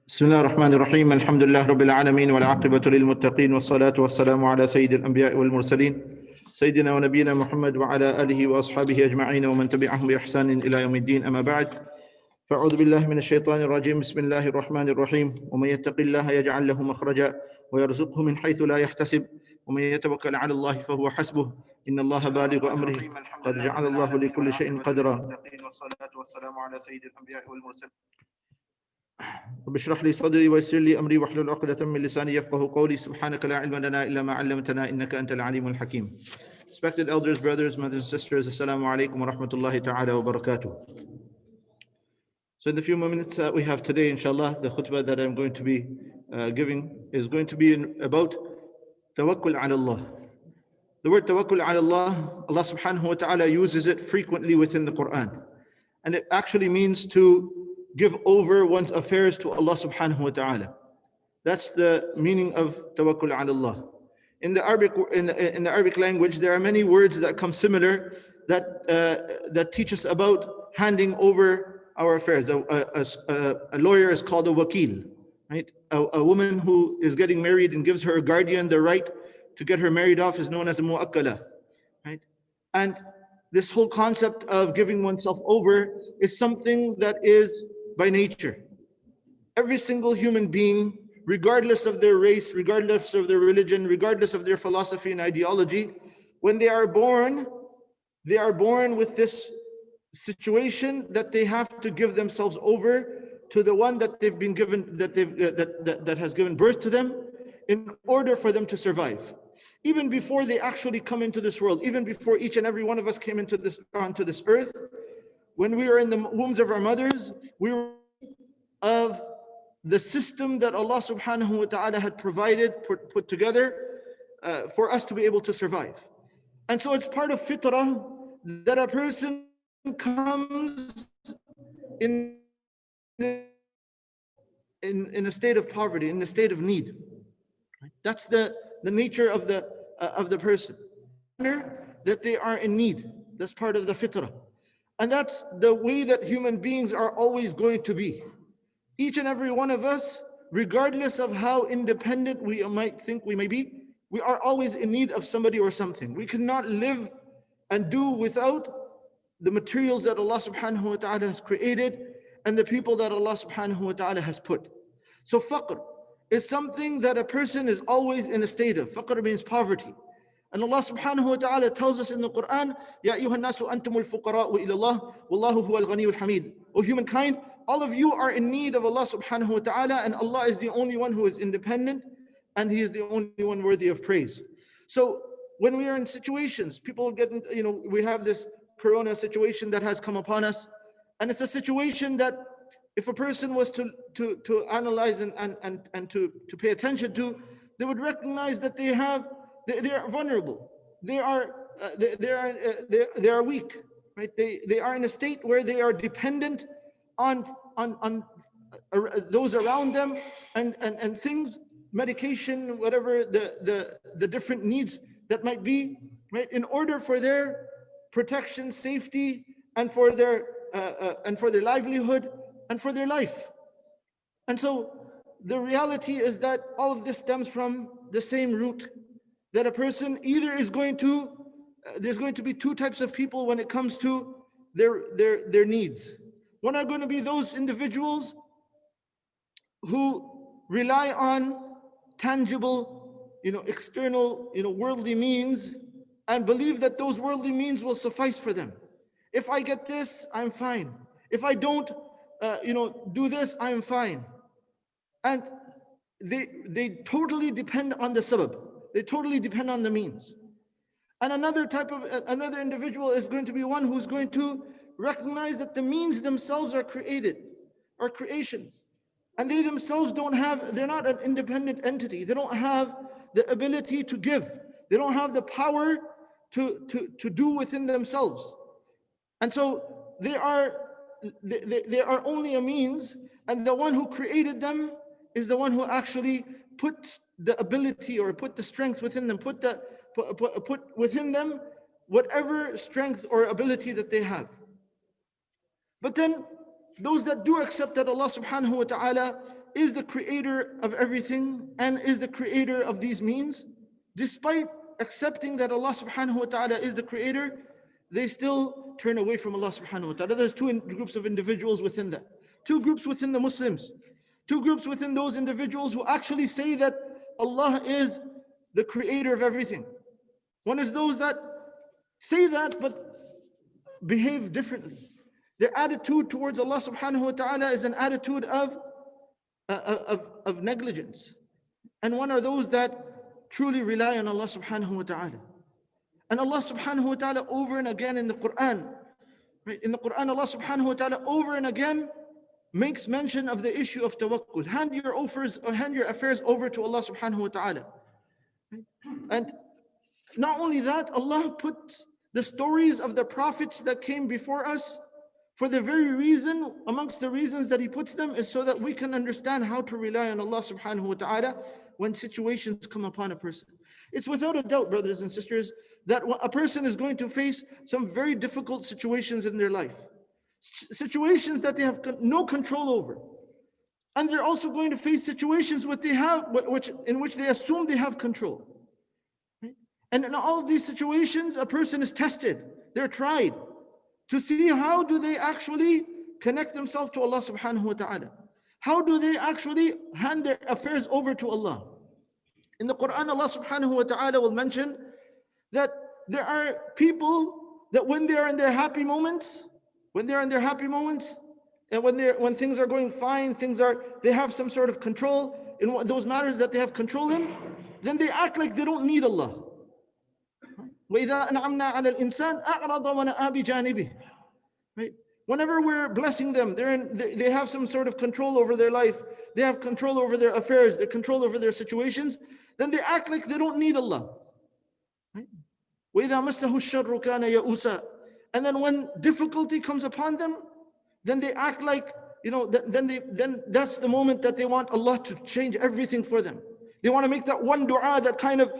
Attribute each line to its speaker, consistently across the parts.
Speaker 1: بسم الله الرحمن الرحيم الحمد لله رب العالمين والعاقبة للمتقين والصلاة والسلام على سيد الأنبياء والمرسلين سيدنا ونبينا محمد وعلى آله وأصحابه أجمعين ومن تبعهم بإحسان إلى يوم الدين أما بعد فأعوذ بالله من الشيطان الرجيم بسم الله الرحمن الرحيم ومن يتق الله يجعل له مخرجا ويرزقه من حيث لا يحتسب ومن يتوكل على الله فهو حسبه إن الله بالغ أمره قد جعل الله لكل شيء قدرا والصلاة والسلام على سيد الأنبياء والمرسلين رب اشرح لي صدري ويسر لي امري واحلل عقدة من لساني يفقهوا قولي سبحانك لا علم لنا الا ما علمتنا انك انت العليم الحكيم. Respected elders, brothers, mothers and sisters, assalamu alaikum wa rahmatullahi ta'ala wa barakatuh. So in the few minutes we have today, inshallah, the khutbah that I'm going to be giving is going to be about tawakkul ala Allah. The word tawakkul ala Allah, Allah subhanahu wa ta'ala uses it frequently within the Quran. And it actually means to give over one's affairs to Allah subhanahu wa ta'ala. That's the meaning of tawakkul ala Allah. In the Arabic language, there are many words that come similar that teach us about handing over our affairs. A lawyer is called a wakil, right? A woman who is getting married and gives her guardian the right to get her married off is known as a mu'akkala, right? And this whole concept of giving oneself over is something that is by nature. Every single human being, regardless of their race, regardless of their religion, regardless of their philosophy and ideology, when they are born with this situation that they have to give themselves over to the one that they've been given, that has given birth to them, in order for them to survive. Even before they actually come into this world, even before each and every one of us came onto this earth, when we were in the wombs of our mothers, we were of the system that Allah subhanahu wa ta'ala had provided, put together for us to be able to survive. And so it's part of fitrah that a person comes in a state of poverty, in a state of need. That's the nature of the person. That they are in need. That's part of the fitrah. And that's the way that human beings are always going to be. Each and every one of us, regardless of how independent we might think we may be, we are always in need of somebody or something. We cannot live and do without the materials that Allah subhanahu wa ta'ala has created and the people that Allah subhanahu wa ta'ala has put. So faqr is something that a person is always in a state of. Faqr means poverty. And Allah subhanahu wa ta'ala tells us in the Quran, Ya ayyuhan nasu antumul fuqara'u ila Allah, wallahu huwal ghaniyul hamid. O humankind, all of you are in need of Allah subhanahu wa ta'ala, and Allah is the only one who is independent, and He is the only one worthy of praise. So when we are in situations, people get, we have this corona situation that has come upon us, and it's a situation that if a person was to analyze and to pay attention to, they would recognize that they are vulnerable. They are weak, right? They are in a state where they are dependent on those around them and things, medication, whatever the different needs that might be, right? In order for their protection, safety, and for their livelihood and for their life. And so the reality is that all of this stems from the same root, that a person either is going to, there's going to be two types of people when it comes to their needs. One are going to be those individuals who rely on tangible, external, worldly means, and believe that those worldly means will suffice for them. If I get this, I'm fine. If I don't, do this, I'm fine. And they totally depend on the sabab. They totally depend on the means. And another individual is going to be one who's going to recognize that the means themselves are creations. And they themselves they're not an independent entity. They don't have the ability to give. They don't have the power to do within themselves. And so they are only a means, and the one who created them is the one who actually put the ability or put the strength within them, put within them whatever strength or ability that they have. But then those that do accept that Allah subhanahu wa ta'ala is the creator of everything and is the creator of these means, despite accepting that Allah subhanahu wa ta'ala is the creator, they still turn away from Allah subhanahu wa ta'ala. There's two groups of individuals within that. Two groups within the Muslims. Two groups within those individuals who actually say that Allah is the creator of everything. One is those that say that but behave differently. Their attitude towards Allah subhanahu wa ta'ala is an attitude of negligence. And one are those that truly rely on Allah subhanahu wa ta'ala. And Allah subhanahu wa ta'ala over and again in the Quran, right? In the Quran, Allah subhanahu wa ta'ala over and again makes mention of the issue of tawakkul. Hand your affairs over to Allah subhanahu wa ta'ala. And not only that, Allah put the stories of the prophets that came before us for the very reason, amongst the reasons that He puts them, is so that we can understand how to rely on Allah subhanahu wa ta'ala when situations come upon a person. It's without a doubt, brothers and sisters, that a person is going to face some very difficult situations in their life. Situations that they have no control over. And they're also going to face situations in which they assume they have control. Right? And in all of these situations, a person is tested. They're tried to see how do they actually connect themselves to Allah subhanahu wa ta'ala. How do they actually hand their affairs over to Allah? In the Quran, Allah subhanahu wa ta'ala will mention that there are people that when they are in their happy moments, and when things are going fine, they have some sort of control in those matters that they have control in, then they act like they don't need Allah. وَإِذَا أَنْعَمْنَا عَلَى الْإِنسَانِ أَعْرَضَ وَنَأَى بِجَانِبِهِ. Right? Whenever we're blessing them, they have some sort of control over their life, they have control over their affairs, they control over their situations, then they act like they don't need Allah. Right? وَإِذَا مَسَّهُ الشَّرُّ كَانَ يَئُوسًا. And then when difficulty comes upon them, then they act like, then that's the moment that they want Allah to change everything for them. They want to make that one dua that kind of,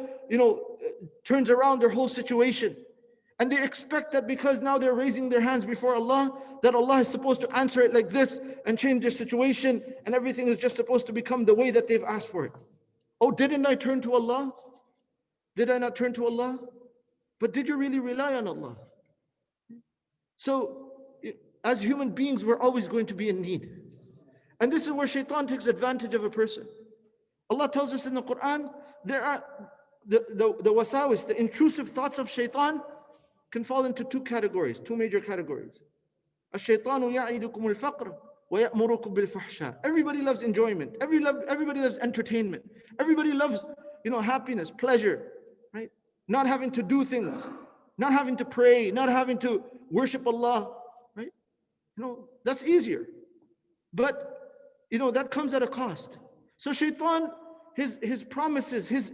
Speaker 1: turns around their whole situation. And they expect that because now they're raising their hands before Allah, that Allah is supposed to answer it like this and change their situation, and everything is just supposed to become the way that they've asked for it. Oh, didn't I turn to Allah? Did I not turn to Allah? But did you really rely on Allah? So, as human beings, we're always going to be in need. And this is where shaitan takes advantage of a person. Allah tells us in the Quran, there are the wasawis, the intrusive thoughts of shaitan can fall into two major categories. الشيطان يعيدكم الفقر ويأمركم بالفحشاء. Everybody loves enjoyment. Everybody loves entertainment. Everybody loves, happiness, pleasure, right? Not having to do things, not having to pray, not having to worship Allah, right? That's easier. But, that comes at a cost. So shaitan, his promises, his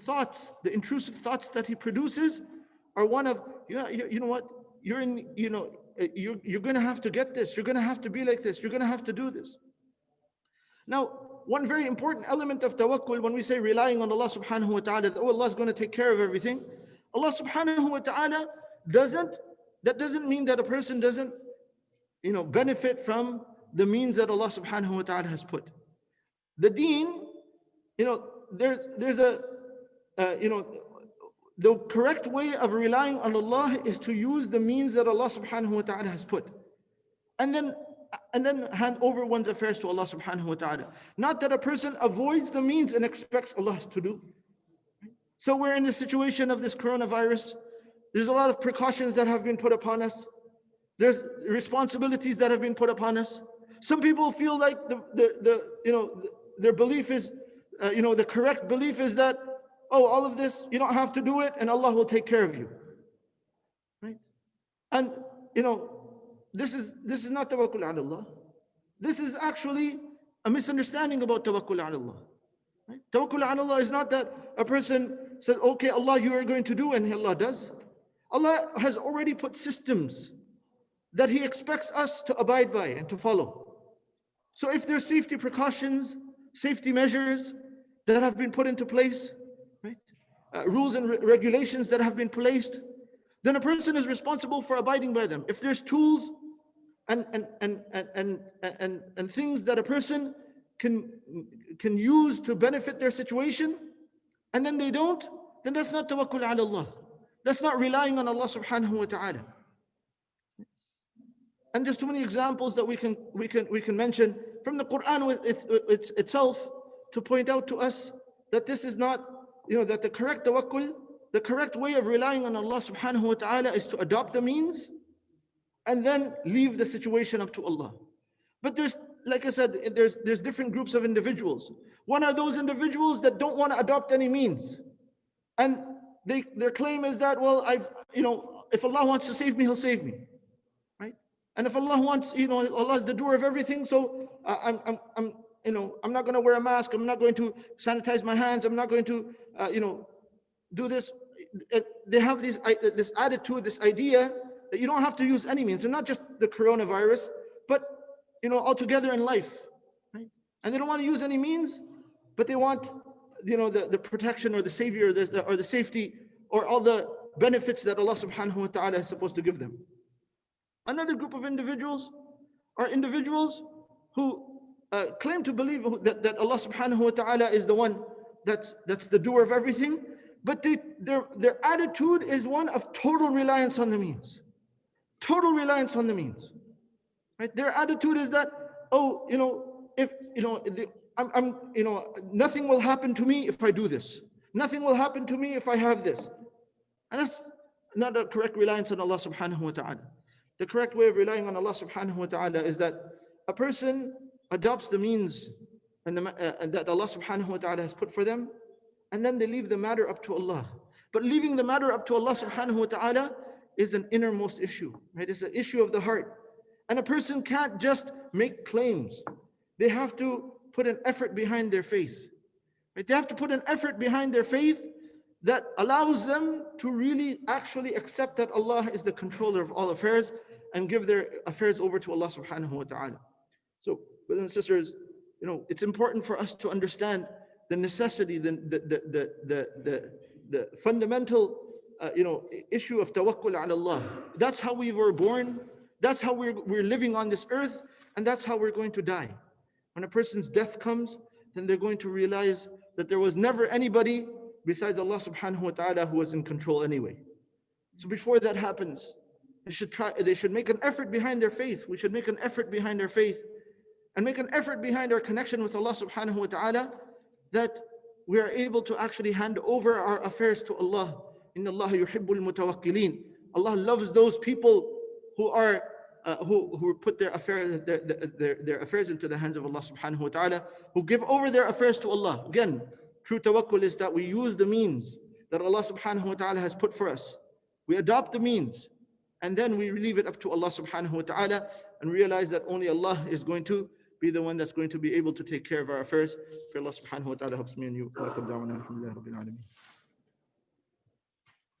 Speaker 1: thoughts, the intrusive thoughts that he produces are one of, you know what, you're going to have to get this, you're going to have to be like this, you're going to have to do this. Now, one very important element of tawakkul, when we say relying on Allah subhanahu wa ta'ala, that Allah is going to take care of everything, Allah subhanahu wa ta'ala that doesn't mean that a person doesn't, benefit from the means that Allah subhanahu wa ta'ala has put. The deen, there's the correct way of relying on Allah is to use the means that Allah subhanahu wa ta'ala has put. And then hand over one's affairs to Allah subhanahu wa ta'ala. Not that a person avoids the means and expects Allah to do. So we're in the situation of this coronavirus. There's a lot of precautions that have been put upon us. There's responsibilities that have been put upon us. Some people feel like their belief is, the correct belief is that, all of this, you don't have to do it and Allah will take care of you. Right? And, this is not tawakkul ala Allah. This is actually a misunderstanding about tawakkul ala Allah. Right? Tawakkul ala Allah is not that a person says, okay, Allah, you are going to do, and Allah does. Allah has already put systems that He expects us to abide by and to follow. So if there's safety precautions, safety measures that have been put into place, right? Rules and regulations that have been placed, then a person is responsible for abiding by them. If there's tools and things that a person can use to benefit their situation, and then they don't, then that's not tawakkul ala Allah. That's not relying on Allah subhanahu wa ta'ala. And there's too many examples that we can mention from the Quran itself to point out to us that this is not, that the correct tawakkul, the correct way of relying on Allah subhanahu wa ta'ala is to adopt the means and then leave the situation up to Allah. But there's, like I said, there's different groups of individuals. One are those individuals that don't want to adopt any means. And their claim is that, well, if Allah wants to save me, He'll save me. Right? And if Allah wants, Allah is the doer of everything, so I'm not going to wear a mask, I'm not going to sanitize my hands, I'm not going to, do this. They have this attitude, this idea that you don't have to use any means, and not just the coronavirus, but altogether in life, right? And they don't want to use any means, but they want, the protection or the savior or the safety or all the benefits that Allah subhanahu wa ta'ala is supposed to give them. Another group of individuals are individuals who claim to believe that Allah subhanahu wa ta'ala is the one that's the doer of everything, but their attitude is one of total reliance on the means. Total reliance on the means. Right? Their attitude is that, nothing will happen to me if I do this. Nothing will happen to me if I have this. And that's not a correct reliance on Allah subhanahu wa ta'ala. The correct way of relying on Allah subhanahu wa ta'ala is that a person adopts the means and that Allah subhanahu wa ta'ala has put for them, and then they leave the matter up to Allah. But leaving the matter up to Allah subhanahu wa ta'ala is an innermost issue, right? It's an issue of the heart. And a person can't just make claims. They have to put an effort behind their faith. Right? They have to put an effort behind their faith that allows them to really actually accept that Allah is the controller of all affairs and give their affairs over to Allah subhanahu wa ta'ala. So, brothers and sisters, it's important for us to understand the necessity, the fundamental issue of tawakkul ala Allah. That's how we were born, that's how we're living on this earth, and that's how we're going to die. When a person's death comes, then they're going to realize that there was never anybody besides Allah subhanahu wa ta'ala who was in control anyway. So before that happens, they should make an effort behind their faith. We should make an effort behind our faith and make an effort behind our connection with Allah subhanahu wa ta'ala, that we are able to actually hand over our affairs to Allah. Inna Allah yuhibbul mutawakkilin. Allah loves those people who put their affairs into the hands of Allah subhanahu wa ta'ala, who give over their affairs to Allah. Again, true tawakkul is that we use the means that Allah subhanahu wa ta'ala has put for us. We adopt the means, and then we leave it up to Allah subhanahu wa ta'ala and realize that only Allah is going to be the one that's going to be able to take care of our affairs. For Allah subhanahu wa ta'ala helps me and you.